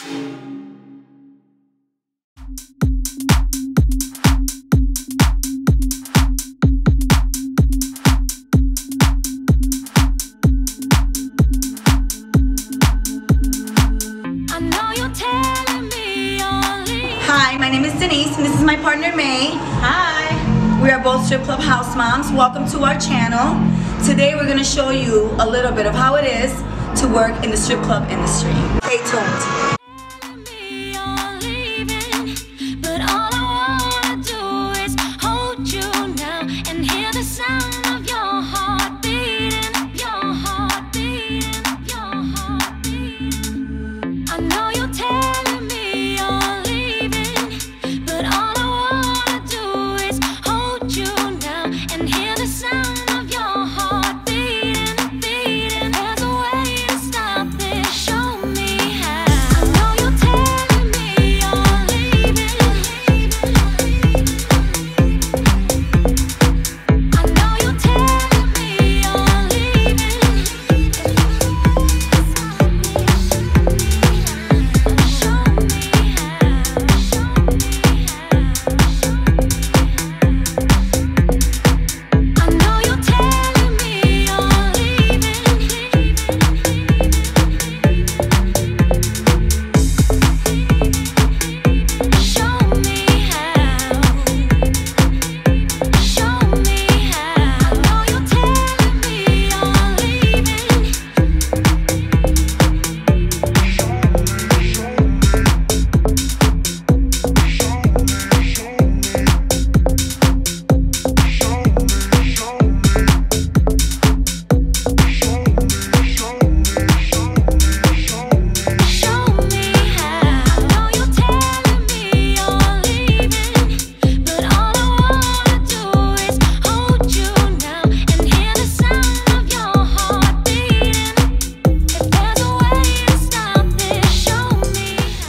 Hi, my name is Denise and this is my partner May. Hi. We are both strip club house moms. Welcome to our channel. Today we're going to show you a little bit of how it is to work in the strip club industry. Stay tuned.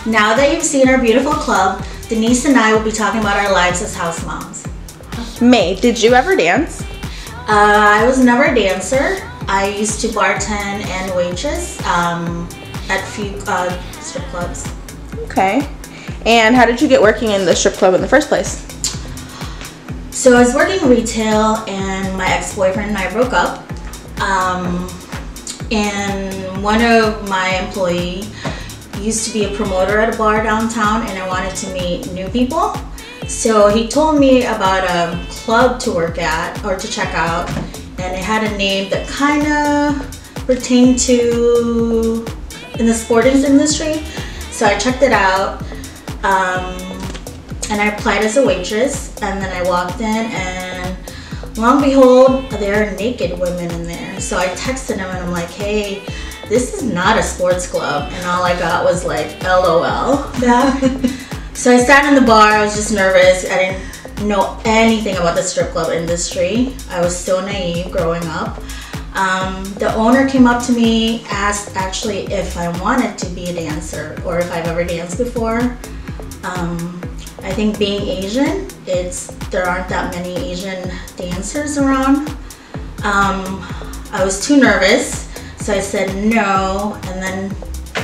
Now that you've seen our beautiful club, Denise and I will be talking about our lives as house moms. May, did you ever dance? I was never a dancer. I used to bartend and waitress at few strip clubs. Okay. And how did you get working in the strip club in the first place? So I was working retail and my ex-boyfriend and I broke up. And one of my employees used to be a promoter at a bar downtown and I wanted to meet new people. So he told me about a club to work at or to check out, and it had a name that kind of pertained to in the sporting industry. So I checked it out and I applied as a waitress, and then I walked in and lo and behold, there are naked women in there. So I texted him and I'm like, hey, this is not a sports club, and all I got was like LOL back. So I sat in the bar, I was just nervous. I didn't know anything about the strip club industry. I was so naive growing up. The owner came up to me, asked actually if I wanted to be a dancer or if I've ever danced before. I think being Asian, there aren't that many Asian dancers around. I was too nervous. So I said no, and then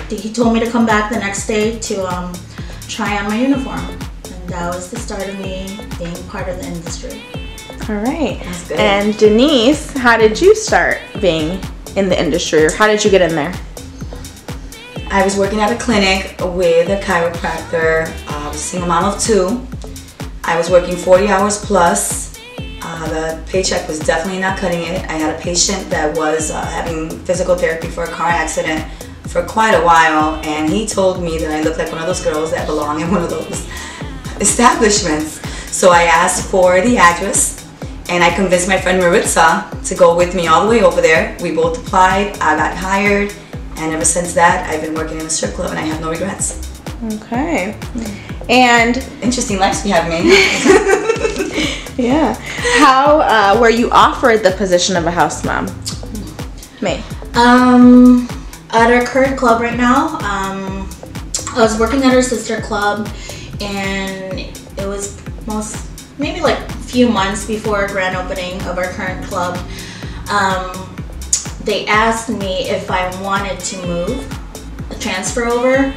he told me to come back the next day to try on my uniform. And that was the start of me being part of the industry. All right. That's good. And Denise, how did you start being in the industry, or how did you get in there? I was working at a clinic with a chiropractor. I was a single mom of 2. I was working 40 hours plus. The paycheck was definitely not cutting it. I had a patient that was having physical therapy for a car accident for quite a while, and he told me that I looked like one of those girls that belong in one of those establishments. So I asked for the address, and I convinced my friend Maritza to go with me all the way over there. We both applied, I got hired, and ever since that I've been working in a strip club and I have no regrets. Okay. And interesting lives we have, May. Yeah. How were you offered the position of a house mom? May. At our current club right now, I was working at our sister club, and it was maybe like a few months before our grand opening of our current club. They asked me if I wanted to transfer over,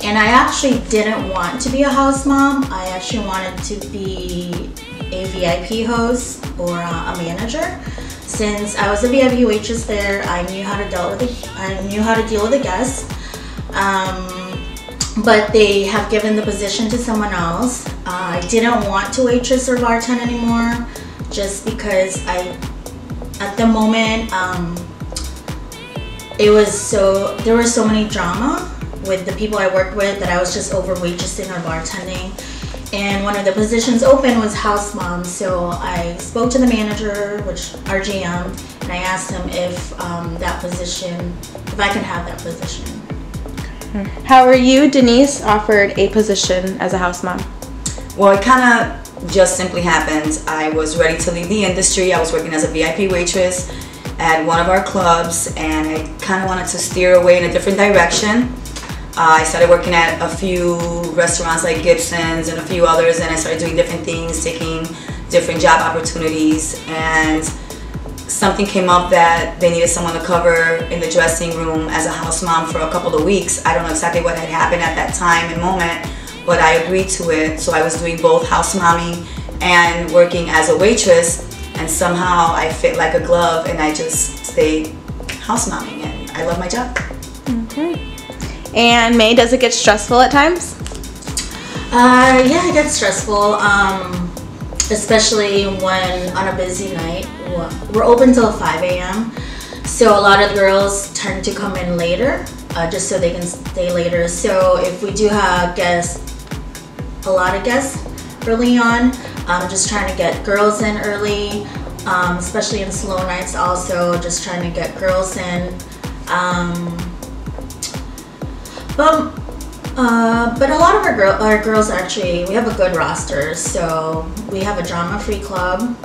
And I actually didn't want to be a house mom. I actually wanted to be a VIP host or a manager. Since I was a VIP waitress there, I knew how to deal with the guests. But they have given the position to someone else. I didn't want to waitress or bartend anymore, just because at the moment, there was so many drama with the people I worked with that I was just over waitressing or bartending. And one of the positions open was house mom. So I spoke to the manager, which our GM, and I asked him if if I can have that position. How were you, Denise, offered a position as a house mom? Well, it kind of just simply happened. I was ready to leave the industry. I was working as a VIP waitress at one of our clubs, and I kind of wanted to steer away in a different direction. I started working at a few restaurants like Gibson's and a few others, and I started doing different things, taking different job opportunities, and something came up that they needed someone to cover in the dressing room as a house mom for a couple of weeks. I don't know exactly what had happened at that time and moment, but I agreed to it. So I was doing both house momming and working as a waitress, and somehow I fit like a glove, and I just stayed house momming, and I love my job. Okay. And May, does it get stressful at times? Yeah, it gets stressful, especially when on a busy night. We're open till 5 a.m. So a lot of girls tend to come in later, just so they can stay later. So if we do have a lot of guests early on, just trying to get girls in early, especially in slow nights also, just trying to get girls in. But a lot of our girls actually, we have a good roster, so we have a drama-free club,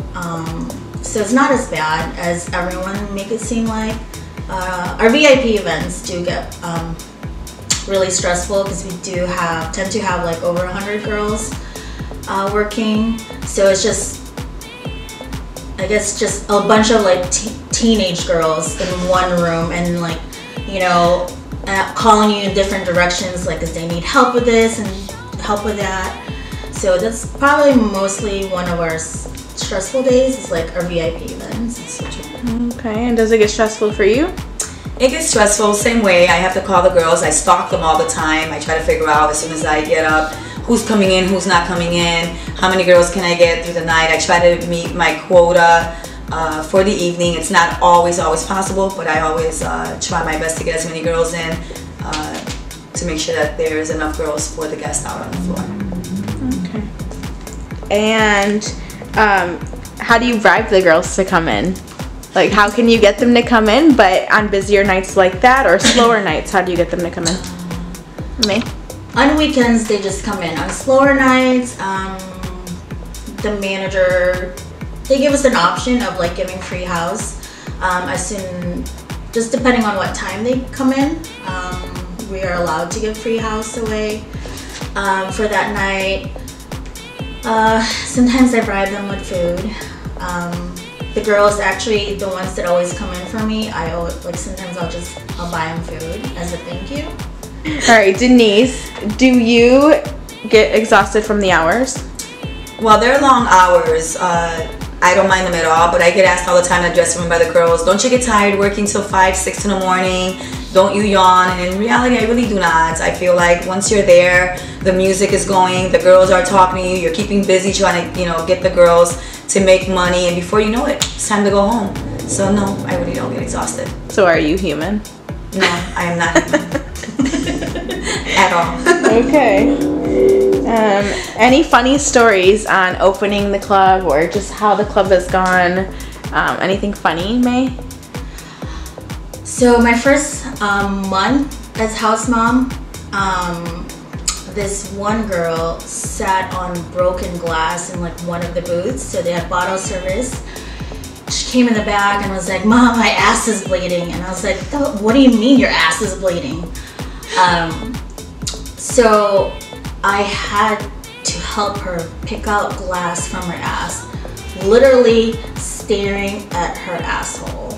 so it's not as bad as everyone make it seem like. Our VIP events do get really stressful because we tend to have like over 100 girls working, so it's just, I guess, just a bunch of like teenage girls in one room, and like, you know, calling you in different directions, like if they need help with this and help with that. So that's probably mostly one of our stressful days, is like our VIP events. Okay, and does it get stressful for you? It gets stressful, same way. I have to call the girls. I stalk them all the time. I try to figure out as soon as I get up who's coming in, who's not coming in, how many girls can I get through the night. I try to meet my quota for the evening. It's not always possible, but I always try my best to get as many girls in to make sure that there's enough girls for the guests out on the floor. Okay. And how do you bribe the girls to come in? Like, how can you get them to come in, but on busier nights like that, or slower nights, how do you get them to come in? Me? On weekends, they just come in. On slower nights, the manager, they give us an option of like giving free house. Just depending on what time they come in, we are allowed to give free house away for that night. Sometimes I bribe them with food. The girls, actually, the ones that always come in for me, sometimes I'll buy them food as a thank you. All right, Denise, do you get exhausted from the hours? Well, they're long hours. I don't mind them at all, but I get asked all the time in the dressing room by the girls, don't you get tired working till 5, 6 in the morning? Don't you yawn? And in reality, I really do not. I feel like once you're there, the music is going, the girls are talking to you, you're keeping busy trying to, get the girls to make money, and before you know it, it's time to go home. So no, I really don't get exhausted. So are you human? No, I am not human. At all. Okay. Any funny stories on opening the club, or just how the club has gone? Anything funny, May? So my first month as house mom, this one girl sat on broken glass in like one of the booths, so they had bottle service. She came in the back and was like, "Mom, my ass is bleeding." And I was like, "What do you mean your ass is bleeding?" So I had to help her pick out glass from her ass, literally staring at her asshole.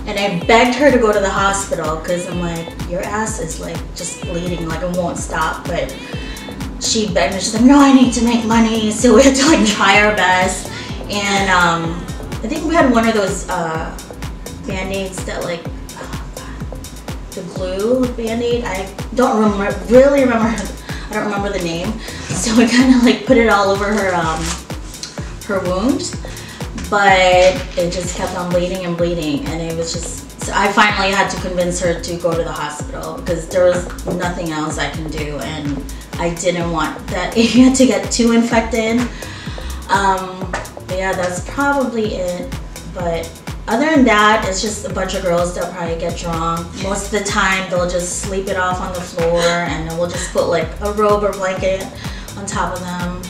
And I begged her to go to the hospital because I'm like, your ass is like just bleeding, like it won't stop. But she begged me, she's like, no, I need to make money. So we had to like try our best. And I think we had one of those Band-Aids that like, the blue Band-Aid. I don't really remember, I don't remember the name. So we kind of like put it all over her wound. But it just kept on bleeding and bleeding, and it was just, so I finally had to convince her to go to the hospital because there was nothing else I can do, and I didn't want that area to get too infected. But yeah, that's probably it. But other than that, it's just a bunch of girls that probably get drunk. Most of the time, they'll just sleep it off on the floor, and then we'll just put like a robe or blanket on top of them.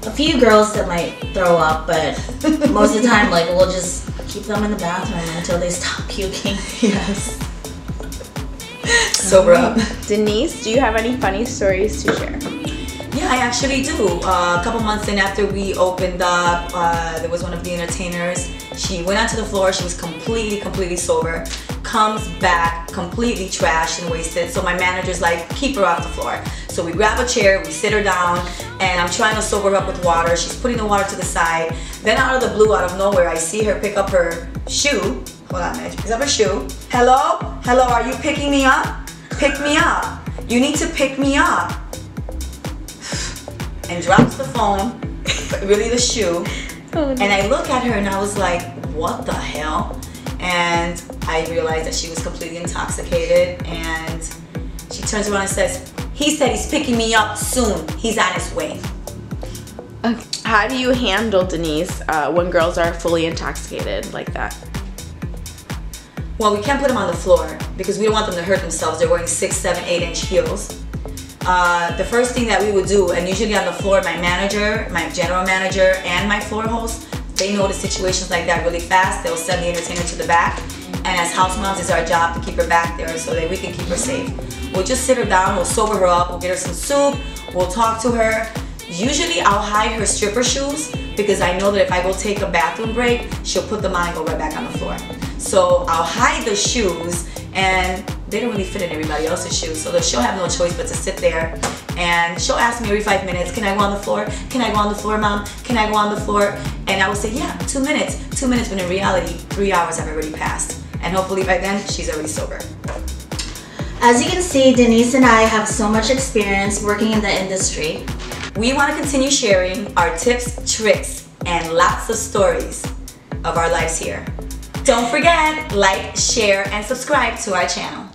A few girls that might throw up, but most of the time, like, we'll just keep them in the bathroom until they stop puking. Yes. Sober up. Denise, do you have any funny stories to share? Yeah, I actually do. A couple months in after we opened up, there was one of the entertainers. She went onto the floor. She was completely sober. Comes back completely trashed and wasted. So my manager's like, keep her off the floor. So we grab a chair, we sit her down, and I'm trying to sober her up with water. She's putting the water to the side. Then out of the blue, out of nowhere, I see her pick up her shoe. Hold on a minute. She picks up her shoe. Hello? Hello, are you picking me up? Pick me up. You need to pick me up. And drops the phone, really the shoe. Oh, no. And I look at her and I was like, what the hell? And I realized that she was completely intoxicated, and she turns around and says, he said he's picking me up soon. He's on his way. Okay. How do you handle, Denise, when girls are fully intoxicated like that? Well, we can't put them on the floor because we don't want them to hurt themselves. They're wearing 6, 7, 8-inch heels. The first thing that we would do, and usually on the floor, my manager, my general manager, and my floor host, they notice situations like that really fast. They'll send the entertainer to the back, and as house moms, it's our job to keep her back there so that we can keep her safe. We'll just sit her down, we'll sober her up, we'll get her some soup, we'll talk to her. Usually I'll hide her stripper shoes because I know that if I go take a bathroom break, she'll put them on and go right back on the floor. So I'll hide the shoes, and they don't really fit in everybody else's shoes, so she'll have no choice but to sit there, and she'll ask me every 5 minutes, can I go on the floor? Can I go on the floor, Mom? Can I go on the floor? And I will say, yeah, 2 minutes. 2 minutes, when in reality, 3 hours have already passed. And hopefully by then, she's already sober. As you can see, Denise and I have so much experience working in the industry. We want to continue sharing our tips, tricks, and lots of stories of our lives here. Don't forget, like, share, and subscribe to our channel.